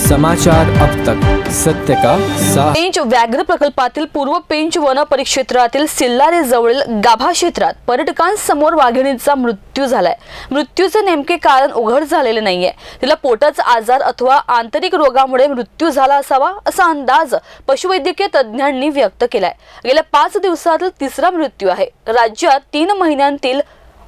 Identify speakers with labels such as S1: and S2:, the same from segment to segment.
S1: समाचार अब तक, सत्य का साथ।
S2: पेंच व्याघ्र प्रकल्पातील पूर्व पेंच वन परिक्षेत्रातील सिल्लारे जवळील गाभा क्षेत्रात पर्यटकांसमोर वाघिणीचा मृत्यू झालाय। मृत्यूचे नेमके कारण उघड झालेले नाहीये। तिला पोटाचा आजार अथवा आंतरिक रोगामुळे मृत्यू झाला असावा असा अंदाज पशुवैद्यकीय तज्ञांनी व्यक्त केलाय। गेल्या 5 दिवसातील तिसरा मृत्यू आहे। राज्यात 3 महिन्यांतील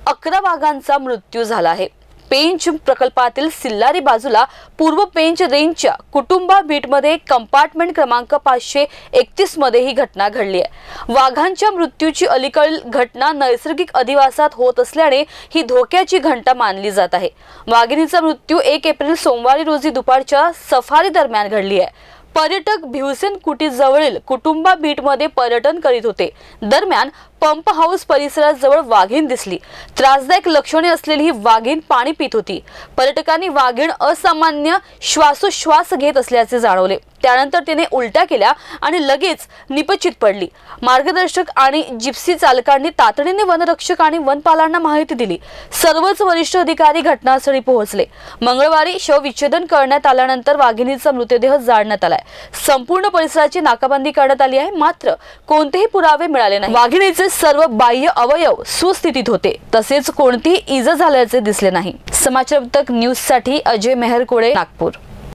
S2: 11 वाघांचा मृत्यू झाला आहे। पेंच प्रकल्पातील सिल्लारी बाजूला पूर्व पेंच रेंजच्या कुटुंबा बीटमध्ये कंपार्टमेंट क्रमांक 531 मध्ये ही घटना घडली आहे। वाघांच्या मृत्यूची अलीकडील घटना नैसर्गिक अधिवासात होत असल्याने ही धोक्याची घंटा मानली जात आहे। वाघिणीचा मृत्यू 1 एप्रिल सोमवारी रोजी दुपारच्या सफारी दरम्यान घडली आहे। पर्यटक भिवसेन कुटी जवळील कुटुंबा बीटमध्ये पर्यटन करीत होते। दरम्यान पंप हाऊस परिसराजवळ वाघीण दिसली। त्रासदायक लक्षणे असलेली ही वाघीण पाणी पित होती। पर्यटकांनी वाघीण असामान्य श्वासोश्वास घेत असल्याचे जाणवले। त्यानंतर तिने उलट्या केल्या आणि लगेच निपचित पडली। मार्गदर्शक आणि जिप्सी चालकांनी तातडीने वनरक्षक आणि वनपालांना माहिती दिली। सर्वच वरिष्ठ अधिकारी घटनास्थळी पोहोचले। मंगळवारी शवविच्छेदन करण्यात आल्यानंतर वाघिणीचा मृतदेह जाळण्यात आलाय। संपूर्ण परिसराची नाकाबंदी करण्यात आली आहे, मात्र कोणतेही पुरावे मिळाले नाही। वाघिणीचे सर्व बाह्य अवयव सुस्थितीत होते, तसेच कोणतीही इजा झाल्याचे दिसले नाही। समाचार तक न्यूज साठी अजय मेहरकोडे, नागपूर।